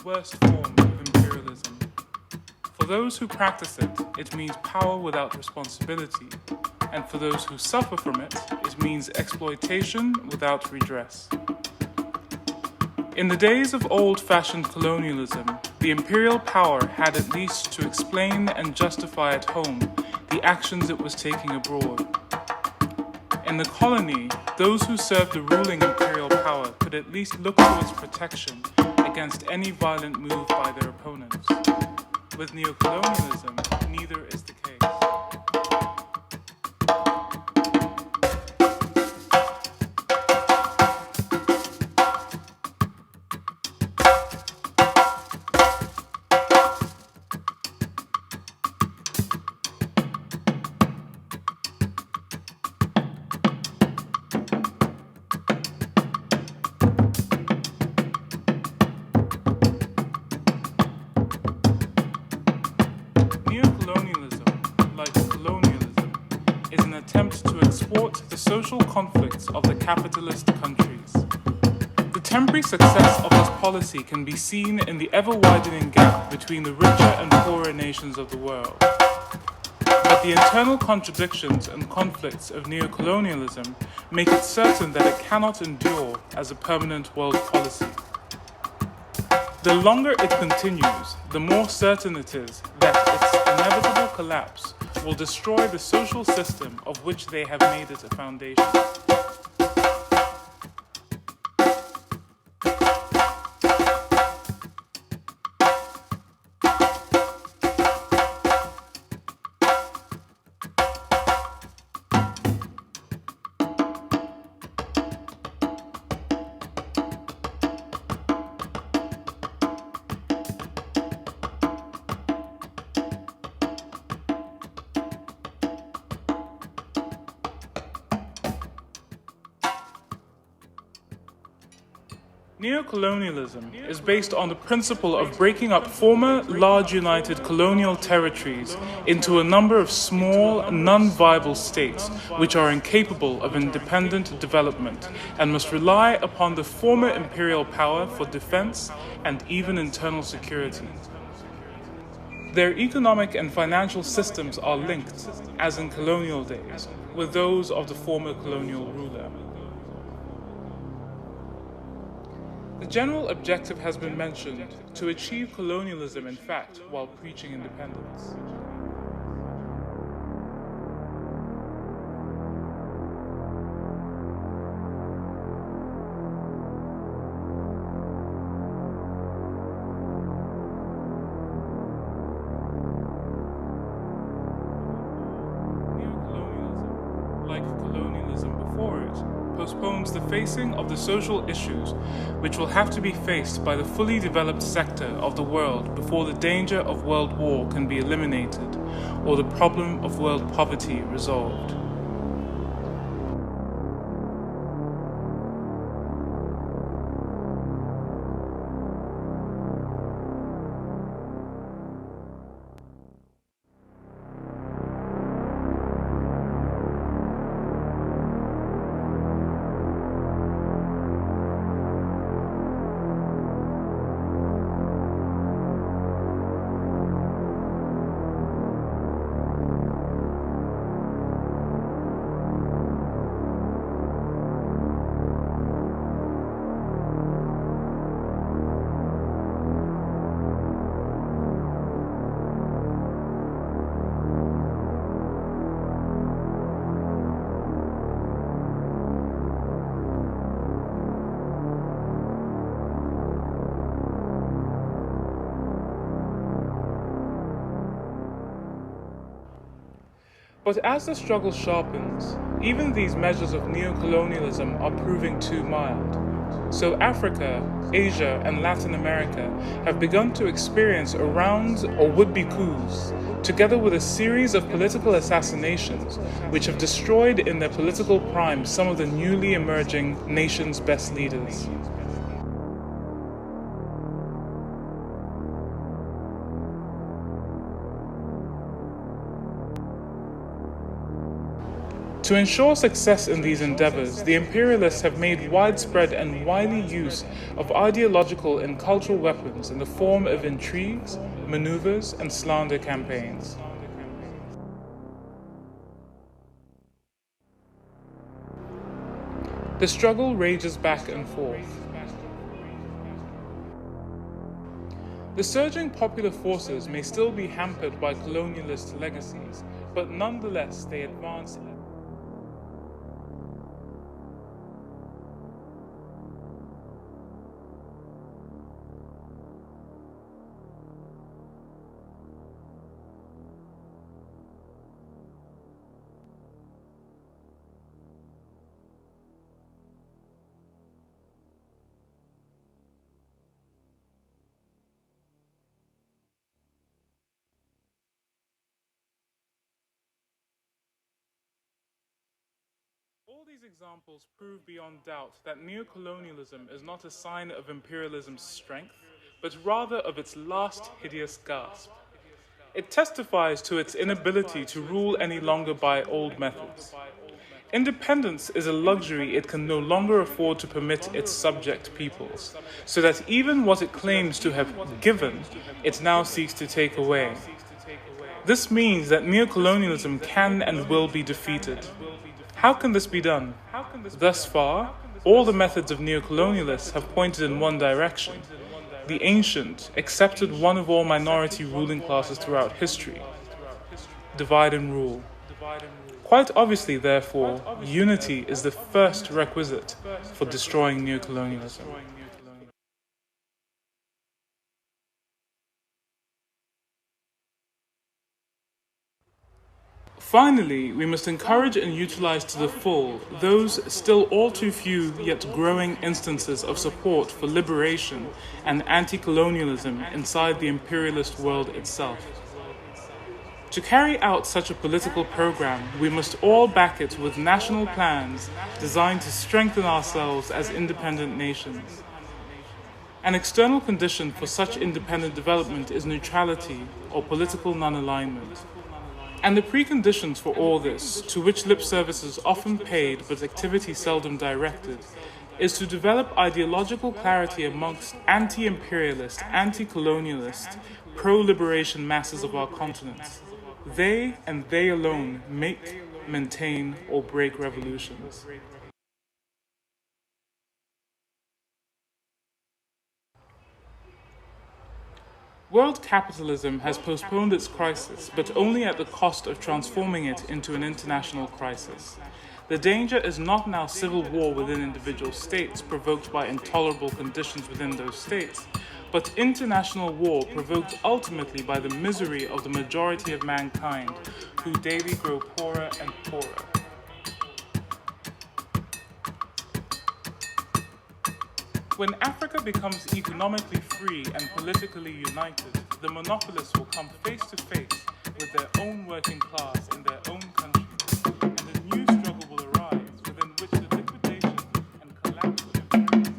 worst form of imperialism. For those who practice it, it means power without responsibility, and for those who suffer from it, it means exploitation without redress. In the days of old-fashioned colonialism, the imperial power had at least to explain and justify at home the actions it was taking abroad. In the colony, those who served the ruling imperial power could at least look to its protection against any violent move by their opponents. With neocolonialism, neither is the case. Neocolonialism, like colonialism, is an attempt to export the social conflicts of the capitalist countries. The temporary success of this policy can be seen in the ever-widening gap between the richer and poorer nations of the world. But the internal contradictions and conflicts of neocolonialism make it certain that it cannot endure as a permanent world policy. The longer it continues, the more certain it is that its inevitable collapse will destroy the social system of which they have made it a foundation. Neocolonialism is based on the principle of breaking up former large united colonial territories into a number of small, non-viable states which are incapable of independent development and must rely upon the former imperial power for defense and even internal security. Their economic and financial systems are linked, as in colonial days, with those of the former colonial ruler. The general objective has been mentioned: to achieve colonialism in fact while preaching independence. Neocolonialism, like colonialism before it, postpones the facing of the social issues which will have to be faced by the fully developed sector of the world before the danger of world war can be eliminated or the problem of world poverty resolved. But as the struggle sharpens, even these measures of neocolonialism are proving too mild. So Africa, Asia, and Latin America have begun to experience a round or would-be coups, together with a series of political assassinations which have destroyed in their political prime some of the newly emerging nation's best leaders. To ensure success in these endeavors, the imperialists have made widespread and wily use of ideological and cultural weapons in the form of intrigues, maneuvers, and slander campaigns. The struggle rages back and forth. The surging popular forces may still be hampered by colonialist legacies, but nonetheless they advance. All these examples prove beyond doubt that neocolonialism is not a sign of imperialism's strength, but rather of its last hideous gasp. It testifies to its inability to rule any longer by old methods. Independence is a luxury it can no longer afford to permit its subject peoples, so that even what it claims to have given, it now seeks to take away. This means that neocolonialism can and will be defeated. How can this be done? Thus far, all the methods of neocolonialists have pointed in one direction: the ancient, accepted one of all minority ruling classes throughout history. Divide and rule. Quite obviously, therefore, unity is the first requisite for destroying neocolonialism. Finally, we must encourage and utilize to the full those still all too few yet growing instances of support for liberation and anti-colonialism inside the imperialist world itself. To carry out such a political program, we must all back it with national plans designed to strengthen ourselves as independent nations. An external condition for such independent development is neutrality or political non-alignment. And the preconditions for all this, to which lip service is often paid but activity seldom directed, is to develop ideological clarity amongst anti-imperialist, anti-colonialist, pro-liberation masses of our continents. They and they alone make, maintain, or break revolutions. World capitalism has postponed its crisis, but only at the cost of transforming it into an international crisis. The danger is not now civil war within individual states provoked by intolerable conditions within those states, but international war provoked ultimately by the misery of the majority of mankind, who daily grow poorer and poorer. When Africa becomes economically free and politically united, the monopolists will come face to face with their own working class in their own countries, and a new struggle will arise within which the liquidation and collapse of imperialism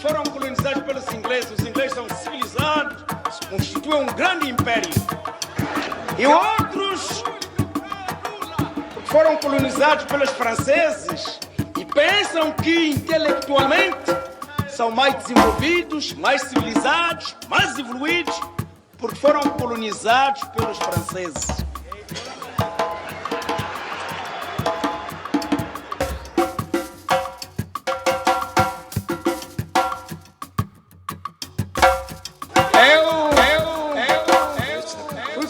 foram colonizados pelos ingleses. Os ingleses são civilizados, constituem um grande império. E outros foram colonizados pelos franceses e pensam que intelectualmente são mais desenvolvidos, mais civilizados, mais evoluídos, porque foram colonizados pelos franceses.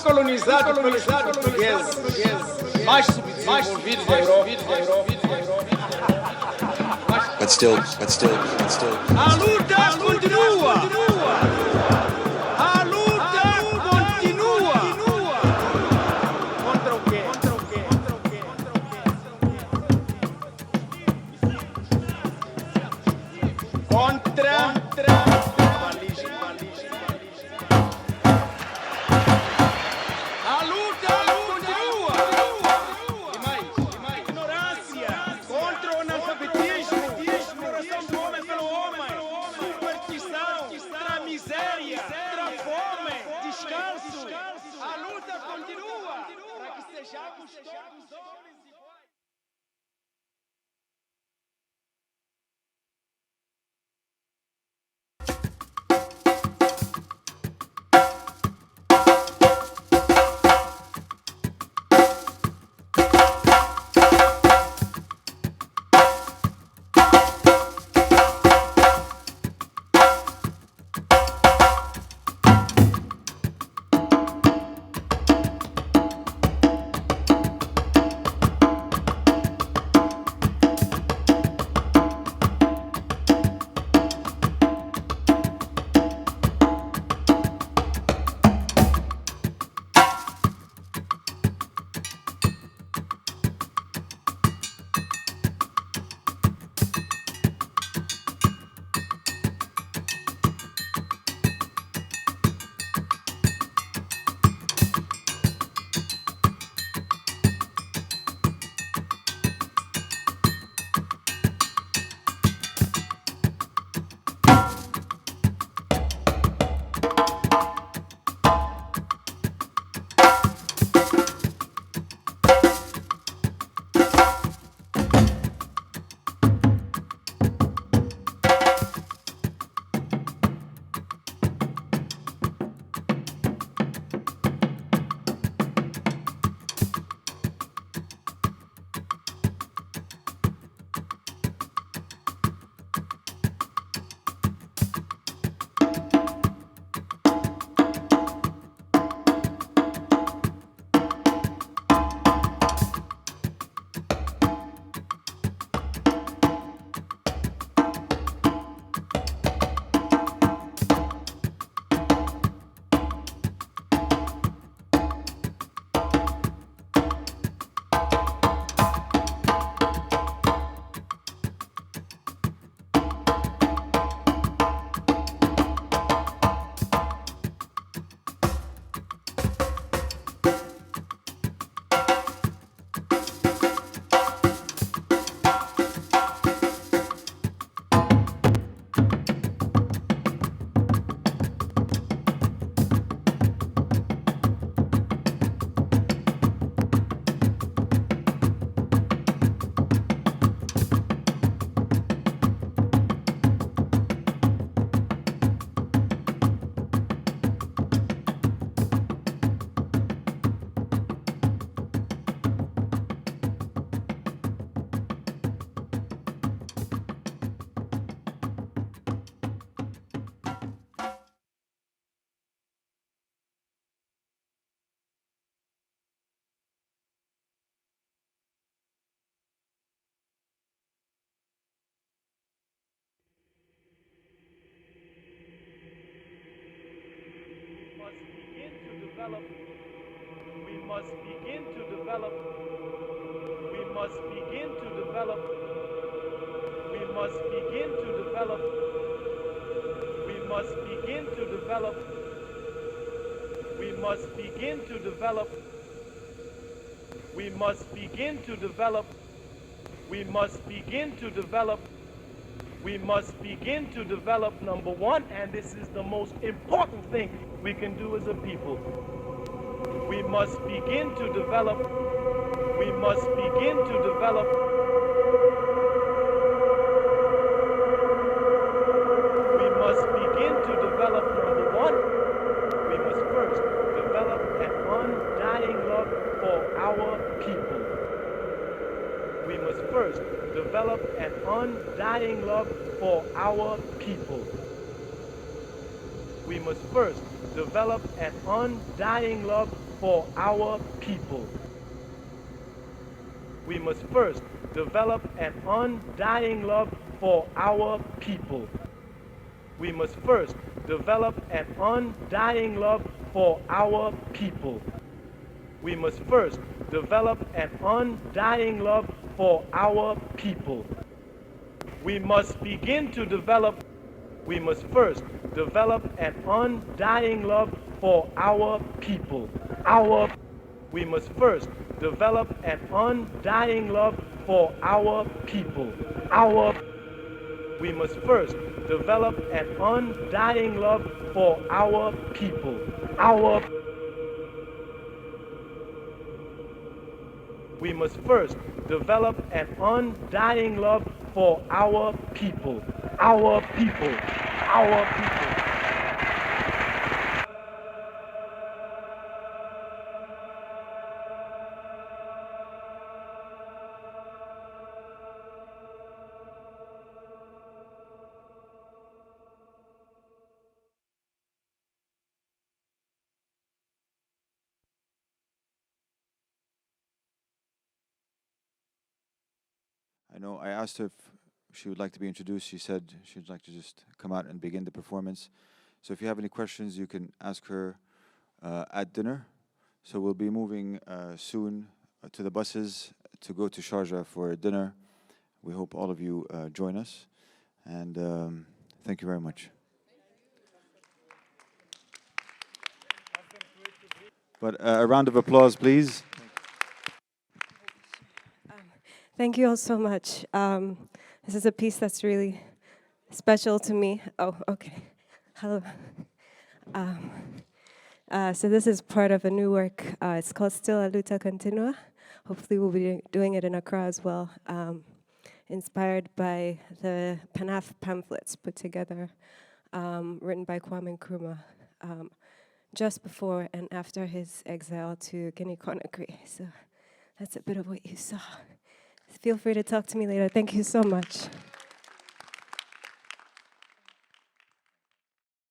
Colonizado pelos portugueses, mais subdesenvolvidos da Europa. But still. A luta continua! sejamos todos homens iguais. We must begin to develop. We must begin to develop. We must begin to develop. We must begin to develop. We must begin to develop. We must begin to develop. We must begin to develop. We must begin to develop, number one, and this is the most important thing we can do as a people. We must begin to develop. We must begin to develop. We must begin to develop, number one. We must first develop an undying love for our people. We must first develop an undying love for our people. We must first develop an undying love for our people. We must first develop an undying love for our people. We must first develop an undying love for our people. We must first develop an undying love for our people. We must begin to develop. We must first develop an undying love for our people. We must first develop an undying love for our people. We must first develop an undying love for our people. we must first develop an undying love for our people, our people, our people. I know I asked her if she would like to be introduced. She said she'd like to just come out and begin the performance. So if you have any questions, you can ask her at dinner. So we'll be moving soon to the buses to go to Sharjah for dinner. We hope all of you join us. And thank you very much. But a round of applause, please. Thank you all so much. This is a piece that's really special to me. Oh, okay. Hello. So this is part of a new work. It's called Still Aluta Continua. Hopefully we'll be doing it in Accra as well. Inspired by the Panaf pamphlets put together, written by Kwame Nkrumah, just before and after his exile to Guinea-Conakry. So that's a bit of what you saw. Feel free to talk to me later. Thank you so much.